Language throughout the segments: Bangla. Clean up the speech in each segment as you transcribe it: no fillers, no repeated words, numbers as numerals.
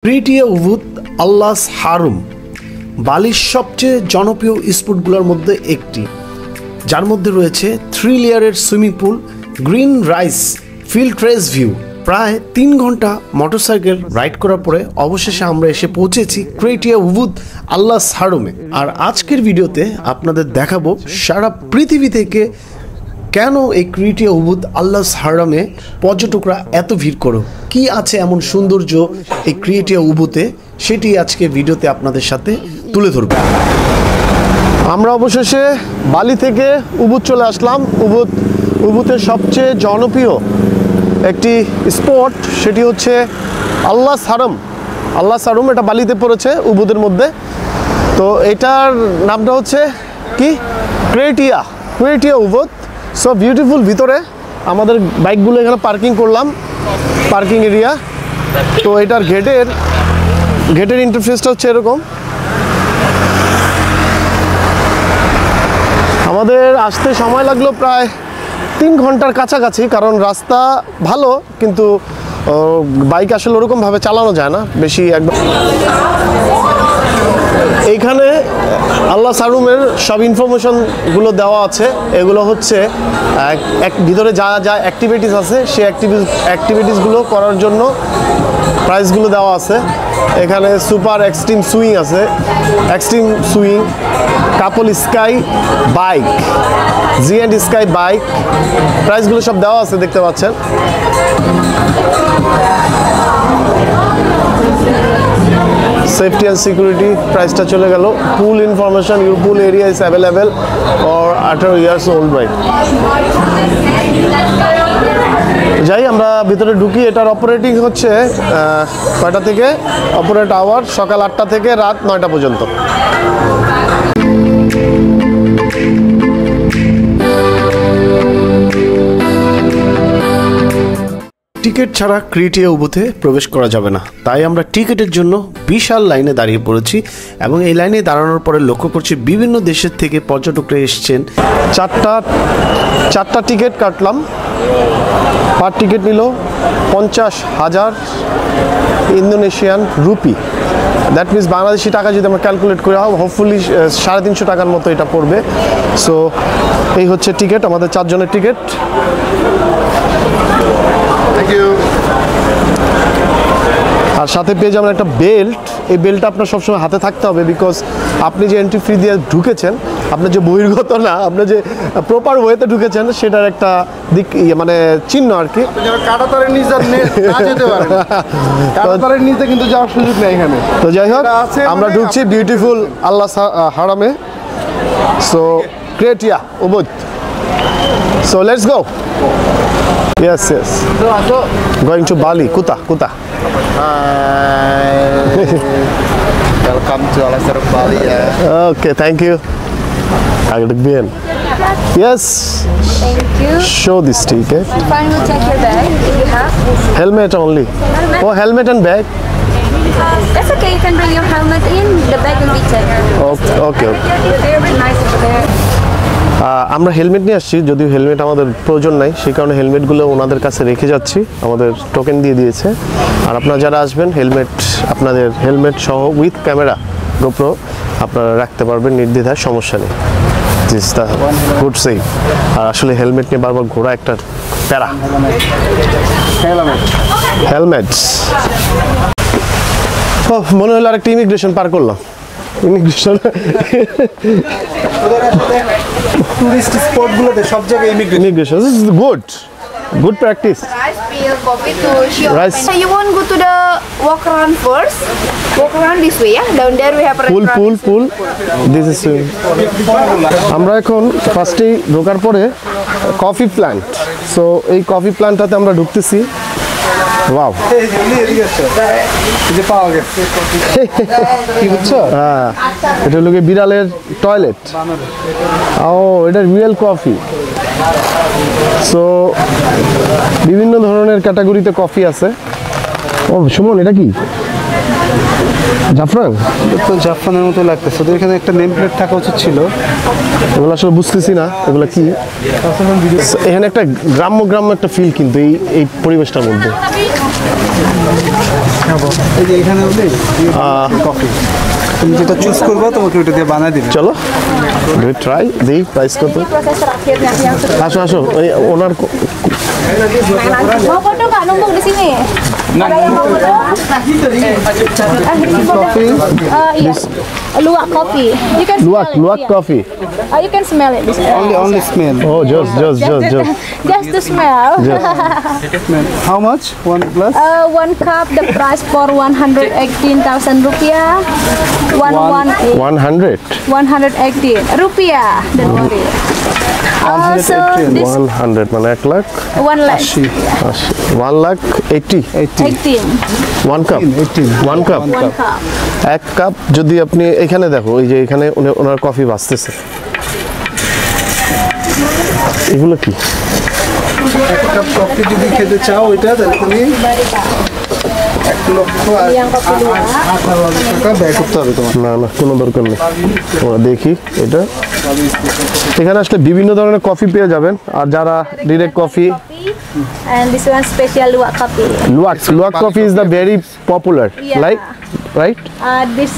ক্রিয়েটিয়া উবুদ আল্লাহস হারম বালির সবচেয়ে জনপ্রিয় স্পটগুলোর মধ্যে একটি, যার মধ্যে রয়েছে 3 লেয়ারের swimming pool, green rice, field trace view. প্রায় 3 ঘন্টা মোটরসাইকেল রাইড করার পরে অবশেষে আমরা এসে পৌঁছেছি ক্রিয়েটিয়া উবুদ আল্লাহস হারমে। আর আজকের ভিডিওতে আপনাদের দেখাবো সারা পৃথিবী থেকে কেন এই ক্রিয়েটিয়া উবুদ আল্লাহস হারমে পর্যটকরা এত ভিড় করো, কি আছে এমন সৌন্দর্য এই ক্রিয়েটিয়া উবুদে, সেটি আজকে ভিডিওতে আপনাদের সাথে তুলে ধরব। আমরা অবশেষে বালি থেকে উবুদ চলে আসলাম। উবুদের সবচেয়ে জনপ্রিয় একটি স্পট, সেটি হচ্ছে আল্লাহস হারম। আল্লাহস হারম এটা বালিতে পড়েছে উবুদের মধ্যে। তো এটার নামটা হচ্ছে কি ক্রিয়েটিয়া উবুদ। So beautiful. ভিতরে আমাদের বাইকগুলো এখানে পার্কিং করলাম, পার্কিং এরিয়া। তো এটার গেটের ইন্টারফেসটা হচ্ছে এরকম। আমাদের আসতে সময় লাগলো প্রায় 3 ঘন্টার কাছাকাছি, কারণ রাস্তা ভালো কিন্তু বাইক আসলে ওরকমভাবে চালানো যায় না বেশি একদম। এইখানে আল্লাহস হারমের সব ইনফরমেশনগুলো দেওয়া আছে। এগুলো হচ্ছে ভিতরে যা যা অ্যাক্টিভিটিস আছে সেই অ্যাক্টিভিটিসগুলো করার জন্য প্রাইসগুলো দেওয়া আছে। এখানে সুপার এক্সট্রিম সুইং আছে, এক্সট্রিম সুইং, কাপল স্কাই বাইক, জি&, স্কাই বাইক, প্রাইসগুলো সব দেওয়া আছে, দেখতে পাচ্ছেন। সেফটি অ্যান্ড সিকিউরিটি প্রাইসটা চলে গেল। Pool information, your pool area is available for 18 years old bike. যাই আমরা ভিতরে ঢুকি। এটার অপারেটিং হচ্ছে কয়টা থেকে? অপারেট আওয়ার সকাল 8টা থেকে রাত 9টা পর্যন্ত। টিকিট ছাড়া ক্রিয়েটিয়া উবুদে প্রবেশ করা যাবে না, তাই আমরা টিকিটের জন্য বিশাল লাইনে দাঁড়িয়ে পড়েছি। এবং এই লাইনে দাঁড়ানোর পরে লক্ষ্য করছি বিভিন্ন দেশের থেকে পর্যটকরা এসছেন। চারটা টিকিট কাটলাম। পার টিকিট নিল 50,000 Indonesian rupee. That means Bangladeshi টাকা যদি আমরা ক্যালকুলেট করি, হোপফুলি 350 টাকার মতো এটা পড়বে। সো এই হচ্ছে টিকিট, আমাদের 4 জনের টিকিট। আর সাথে পেয়ে যাবেন একটা বেল্ট। এই বেল্টটা আপনার সবসময় হাতে থাকতে হবে, বিকজ আপনি যে এন্ট্রি ফি দিয়ে ঢুকেছেন, আপনার যে বহির্গত না, আপনার যে প্রপার ওয়েতে ঢুকেছেন সেটার একটা দিক, মানে চিহ্ন আর কি। কাঁটাতারের নিচে কিন্তু যাওয়ার সুযোগ নেই এখানে। তো যাই হোক, আমরা ঢুকছি বিউটিফুল আল্লাহস হারমে। সো ক্রিয়েটিয়া Ubud. So let's go. Yes. Going to Bali. Kuta. Hi. Welcome to Alas Haram Bali. Okay, thank you. Agak bien. Yes. Thank you. Show this ticket. Fine, we'll check your bag if you have. Helmet only. Helmet? Oh, helmet and bag. That's okay. You can bring your helmet in. The bag will be checked. Okay. Very nice over there. আমরা হেলমেট নিয়ে আসছি, যদিও হেলমেট আমাদের প্রয়োজন নাই, সেই কারণে হেলমেটগুলো ওনাদের কাছে রেখে যাচ্ছি। আমাদের টোকেন দিয়ে দিয়েছে। আর আপনারা যারা আসবেন, আপনাদের হেলমেট সহ উইথ ক্যামেরা গোপ্রো আপনারা রাখতে পারবেন নির্দ্বিধায়, সমস্যা নেই। This the good safe. আর আসলে হেলমেট নিয়ে বারবার ঘোরা একটা প্যারা। হেলমেটস। ও মনে হলো আরেকটা ইমিগ্রেশন পার করলাম। ইমিগ্রেশন টুরিস্ট স্পটগুলোতে সব জায়গায় immigration is good practice. Rice. So you want go to the walk around first? Walk around this way, yeah. Down there we have a pool. This is আমরা এখন ফার্স্টেই ঢোকার পরে কফি প্ল্যান্ট। সো এই কফি প্ল্যান্টটাতে আমরা ঢুকতেছি। ওয়াও, কি বুঝছো? হ্যাঁ, এটা হলো বিড়ালের টয়লেট। ও, এটা রিয়েল কফি। সো বিভিন্ন ধরনের ক্যাটাগরিতে কফি আছে। ও সুমন, এটা কি জাফরান? তো জাফরানের মতো লাগতেছে। ওদের এখানে একটা নেম প্লেট থাকা উচিত ছিল। এগুলো আসলে বুঝতেছি না এগুলো কি। এখানে একটা গ্রাম্য একটা ফিল কিন্তু এই পরিবেশটার মধ্যে। দেখাবো। এই যে এখানে হলে কফি, তুমি যেটা চুজ করবে তোমাকে ওটা দিয়ে বানায় দিবে। চলো ট্রাই দিই, প্রাইস কত? Ini proses terakhirnya yang আসো আসো, ওই ওনার mau foto nggak numpuk di sini? Ada yang mau foto? Coffee. Iya. Luwak kopi. You can luwak smell it, luwak iya. Coffee. You can smell it. Only smell. ও জোস জোস জোস জোস। Just to smell. How much? One glass? 1 cup the price for 118,000 rupiah. 100 118 rupiah. Don't worry. So 118. this 100 মানে 1 lakh 1 lakh. 1 lakh 80 18. 1 cup 1 cup 1 cup. 1 cup যদি আপনি এখানে দেখো, ওই যে এখানে ওনার কফি বাজতেছে, এগুলো কি? এক কাপ কফি যদি খেতে চাও এটা তাহলে তুমি 1,18,000 টাকা ব্যয় করতে হবে তোমার। না না, কোনো দরকার নেই। আমরা দেখি এটা, এখানে আসলে বিভিন্ন ধরনের কফি পেয়ে যাবেন। আর যারা direct coffee, And this one special luwak kopi. Luwak coffee is the very popular, Yeah. Like right, This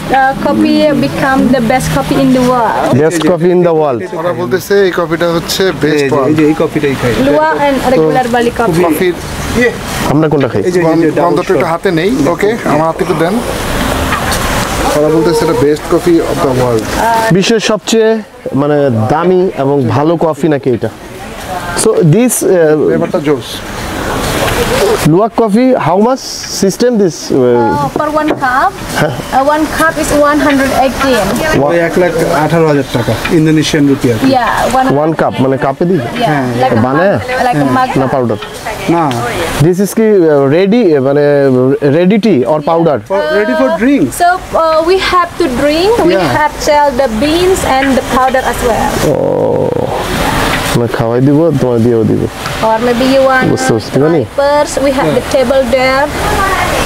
coffee become the best coffee in the world. Best coffee in the world. ওরা বলতেছে এই কফিটা হচ্ছে এই বেস্ট যে- এই যে এই কফিটাই খাই। Luwak and regular Bali coffee. কফির আমরা কোনটা খাই? এই যে- এই যে গন্ধটা একটু হাতে নেই। ওকে, আমার হাতে একটু দেন। ওরা বলতেছে এটা best coffee of the world. বিশ্বের সবচেয়ে মানে দামি এবং ভালো কফি নাকি এটা? সো দিস ব্যাপারটা জোস। Luwak coffee how much system this? For 1 cup, 1 cup is 118. ওই 1,18,000 টাকা ইন্দোনেশিয়ান রুপিয়া। Yeah, 1 কাপ মানে কাপে দিই Yeah, like a বানায়? mug, like a mug. না পাউডার? না, দিস ইজ কি রেডি মানে ready tea or powder? Ready for drink. So we have to drink. We Yeah. have sell the beans and the powder as well. মানে খাওয়াই দিব, তোমার দিয়েও দিব। Or maybe you want বুঝতে পারছি, মানে? first we have the table there,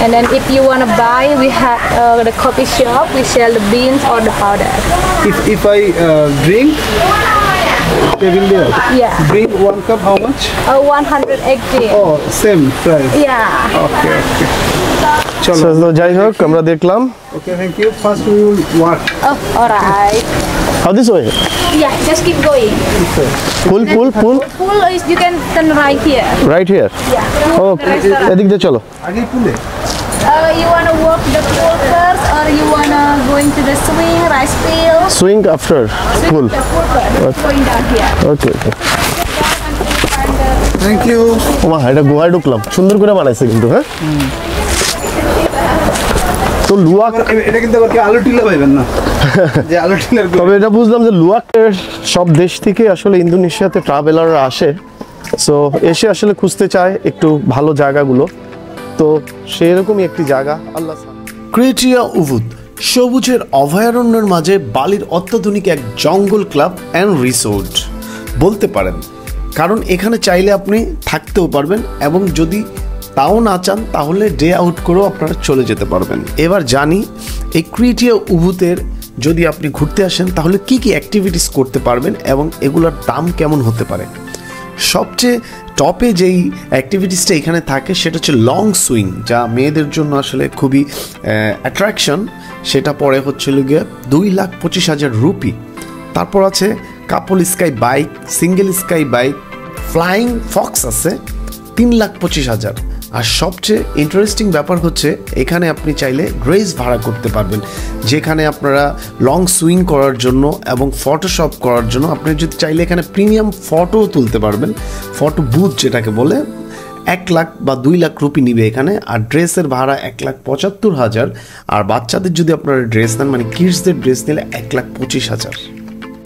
and then if you want to buy, we have the coffee shop. We sell the beans or the powder. If I drink, table there. Yeah, Drink 1 cup, how much? 118. Oh, same price. Yeah. Okay, okay. So, চলো। যাই হোক, আমরা দেখলাম। Okay, thank you. First we will what? Oh, alright. How this way? Yeah, just keep going. Pull. Full is you can turn right here. Right here. Yeah. ও এদিক দিয়ে চলো। আগেই পুলে। You wanna walk the pool first, or you wanna go into the swing, rice field? Swing after pull. The pool first. Going down here. Okay. Thank you. ওমা, এটা গুহায় ঢুকলাম। সুন্দর করে বানাইছে কিন্তু, হ্যাঁ। তো লুয়াক, এটা কিন্তু আবার কি আলু টিলা পাইবেন না। যে আলু টিলার তবে এটা বুঝলাম যে লুয়াকের সব দেশ থেকে আসলে ইন্দোনেশিয়াতে ট্রাভেলাররা আসে। সো এসে আসলে খুঁজতে চায় একটু ভালো জায়গাগুলো, তো সেরকমই একটি জায়গা। আল্লাহ। ক্রিয়েটিয়া উভুদ সবুজের অভয়ারণ্যের মাঝে বালির অত্যাধুনিক এক জঙ্গল ক্লাব অ্যান্ড রিসোর্ট বলতে পারেন, কারণ এখানে চাইলে আপনি থাকতেও পারবেন এবং যদি তাও না চান তাহলে ডে আউট করেও আপনারা চলে যেতে পারবেন। এবার জানি এই ক্রিয়েটিয়া উভুতের যদি আপনি ঘুরতে আসেন তাহলে কি কি অ্যাক্টিভিটিস করতে পারবেন এবং এগুলোর দাম কেমন হতে পারে। সবচেয়ে টপে যেই অ্যাক্টিভিটিসটা এখানে থাকে সেটা হচ্ছে লং সুইং, যা মেয়েদের জন্য আসলে খুবই অ্যাট্রাকশন। সেটা পরে হচ্ছিল গিয়ে 2,25,000 রুপি। তারপর আছে couple sky bike, single sky bike, flying fox আছে 3,25,000। আর সবচেয়ে ইন্টারেস্টিং ব্যাপার হচ্ছে এখানে আপনি চাইলে ড্রেস ভাড়া করতে পারবেন, যেখানে আপনারা লং সুইং করার জন্য এবং ফটোশপ করার জন্য আপনি যদি চাইলে এখানে প্রিমিয়াম ফটোও তুলতে পারবেন। ফটো বুথ যেটাকে বলে 1 লাখ বা 2 লাখ রুপি নিবে এখানে। আর ড্রেসের ভাড়া 1,75,000। আর বাচ্চাদের যদি আপনারা ড্রেস নেন, মানে কিডসদের ড্রেস নিলে 1,25,000।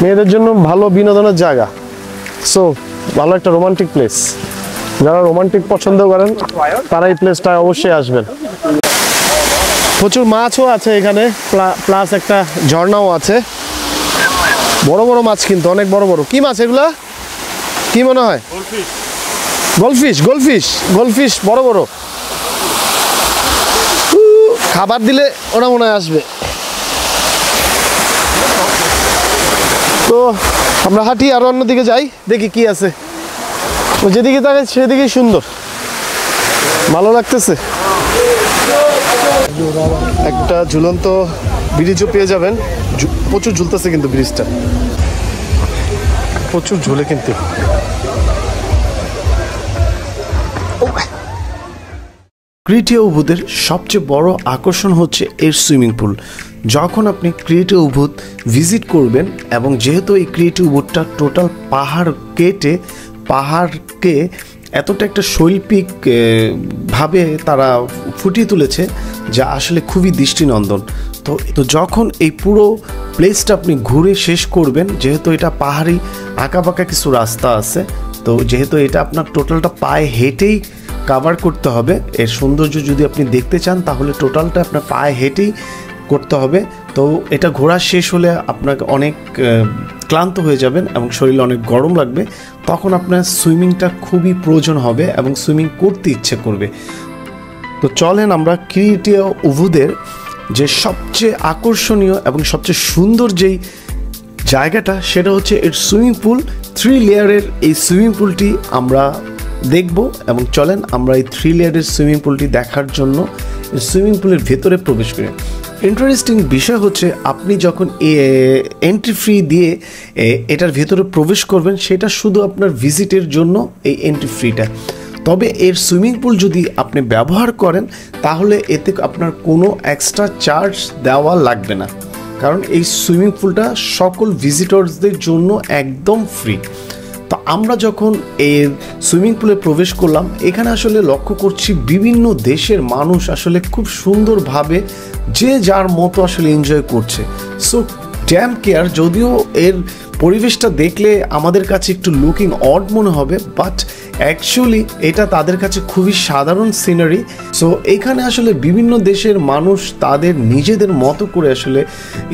মেয়েদের জন্য ভালো বিনোদনের জায়গা। সো ভালো একটা রোমান্টিক প্লেস। যারা রোমান্টিক পছন্দ করেন তারা এই প্লেসটায় অবশ্যই আসবেন। প্রচুর মাছও আছে এখানে, প্লাস একটা ঝর্ণাও আছে। বড় বড় মাছ কিন্তু, অনেক বড় বড়। কি মাছ এগুলা? কি মনে হয়? গোলফিশ বড় বড়। খাবার দিলে ওরা মনে হয় আসবে। তো আমরা হাঁটি আর অন্যদিকে যাই, দেখি কি আছে। যেদিকে তাকাই সেদিকেই সুন্দর, ভালো লাগতেছে। একটা ঝুলন্ত ব্রিজও পেয়ে যাবেন। প্রচুর ঝুলতেছে কিন্তু ব্রিজটা, প্রচুর ঝুলে কিন্তু। ক্রিয়েটিভ উবুদের সবচেয়ে বড় আকর্ষণ হচ্ছে এর সুইমিং পুল। যখন আপনি ক্রিয়েটিভ উবুদ ভিজিট করবেন, এবং যেহেতু এই ক্রিয়েটিভ উবুদটা টোটাল পাহাড় কেটে পাহাড়কে এতটা একটা শৈল্পিক ভাবে তারা ফুটিয়ে তুলেছে, যা আসলে খুবই দৃষ্টিনন্দন। তো যখন এই পুরো প্লেসটা আপনি ঘুরে শেষ করবেন, যেহেতু এটা পাহাড়ি আঁকাবাঁকা কিছু রাস্তা আছে, তো যেহেতু এটা আপনার টোটালটা পায়ে হেঁটেই কাভার করতে হবে। এর সৌন্দর্য যদি আপনি দেখতে চান তাহলে টোটালটা আপনার পায়ে হেঁটেই করতে হবে। তো এটা ঘোরা শেষ হলে আপনাকে অনেক ক্লান্ত হয়ে যাবেন এবং শরীরে অনেক গরম লাগবে, তখন আপনার সুইমিংটা খুবই প্রয়োজন হবে এবং সুইমিং করতে ইচ্ছে করবে। তো চলেন আমরা ক্রিয়েটিভ উবুদের যে সবচেয়ে আকর্ষণীয় এবং সবচেয়ে সুন্দর যেই জায়গাটা, সেটা হচ্ছে এর সুইমিং পুল। 3 লেয়ারের এই সুইমিং পুলটি আমরা দেখব, এবং চলেন আমরা এই 3 লেয়ারের সুইমিং পুলটি দেখার জন্য সুইমিং পুলের ভেতরে প্রবেশ করি। ইন্টারেস্টিং বিষয় হচ্ছে আপনি যখন এন্ট্রি ফি দিয়ে এটার ভেতরে প্রবেশ করবেন, সেটা শুধু আপনার ভিজিটের জন্য এই এন্ট্রি ফিটা। তবে এর সুইমিং পুল যদি আপনি ব্যবহার করেন তাহলে এতে আপনার কোনো এক্সট্রা চার্জ দেওয়া লাগবে না, কারণ এই সুইমিং পুলটা সকল ভিজিটরসদের জন্য একদম ফ্রি। তো আমরা যখন এর সুইমিং পুলে প্রবেশ করলাম, এখানে আসলে লক্ষ্য করছি বিভিন্ন দেশের মানুষ আসলে খুব সুন্দরভাবে যে যার মতো আসলে এনজয় করছে। সো ড্যাম কেয়ার, যদিও এর পরিবেশটা দেখলে আমাদের কাছে একটু লুকিং অড মনে হবে, বাট অ্যাকচুয়ালি এটা তাদের কাছে খুবই সাধারণ সিনারি। সো এখানে আসলে বিভিন্ন দেশের মানুষ তাদের নিজেদের মতো করে আসলে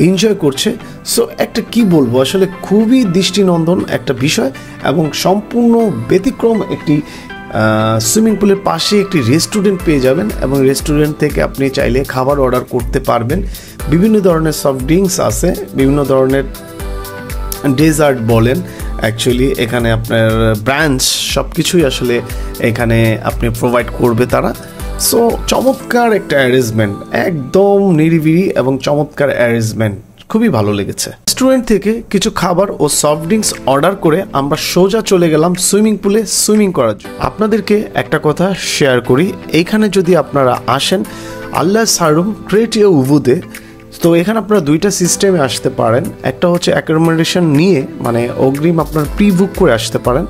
এনজয় করছে। সো একটা কি বলবো, আসলে খুবই দৃষ্টিনন্দন একটা বিষয়, এবং সম্পূর্ণ ব্যতিক্রম একটি সুইমিং পুলের পাশে একটি রেস্টুরেন্ট পেয়ে যাবেন, এবং রেস্টুরেন্ট থেকে আপনি চাইলে খাবার অর্ডার করতে পারবেন। বিভিন্ন ধরনের সফট ড্রিঙ্কস আছে, বিভিন্ন ধরনের ডেজার্ট বলেন, অ্যাকচুয়ালি এখানে আপনার ব্রাঞ্চ সব কিছুই আসলে এখানে আপনি প্রোভাইড করবে তারা। সো চমৎকার একটা অ্যারেঞ্জমেন্ট, একদম নিরিবিলি এবং চমৎকার অ্যারেঞ্জমেন্ট, খুবই ভালো লেগেছে। রেস্টুরেন্ট থেকে কিছু খাবার ও সফট ড্রিঙ্কস অর্ডার করে আমরা সোজা চলে গেলাম সুইমিং পুলে সুইমিং করার জন্য। আপনাদেরকে একটা কথা শেয়ার করি, এইখানে যদি আপনারা আসেন আল্লাহ সারুম ক্রিয়েটিভ উবুদে, তো এখানে আপনারা দুইটা সিস্টেমে আসতে পারেন। একটা হচ্ছে অ্যাকোমোডেশন নিয়ে, মানে অগ্রিম আপনারা প্রি বুক করে আসতে পারেন,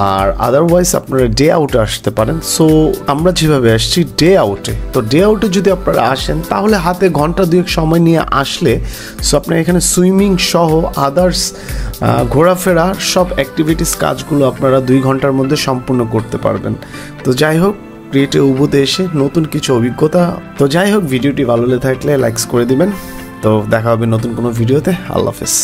আর আদারওয়াইজ আপনারা ডে আউটে আসতে পারেন। সো আমরা যেভাবে আসছি ডে আউটে, তো ডে আউটে যদি আপনারা আসেন তাহলে হাতে ঘন্টা 2 সময় নিয়ে আসলে সো আপনারা এখানে সুইমিং সহ আদার্স ঘোরাফেরা সব অ্যাক্টিভিটিস কাজগুলো আপনারা 2 ঘন্টার মধ্যে সম্পূর্ণ করতে পারবেন। তো যাই হোক, ক্রিয়েটিভ উবুদে এসে নতুন কিছু অভিজ্ঞতা। তো যাই হোক, ভিডিওটি ভালো লেগে থাকলে লাইকস করে দিবেন। তো দেখা হবে নতুন কোনো ভিডিওতে। আল্লাহ হাফেজ।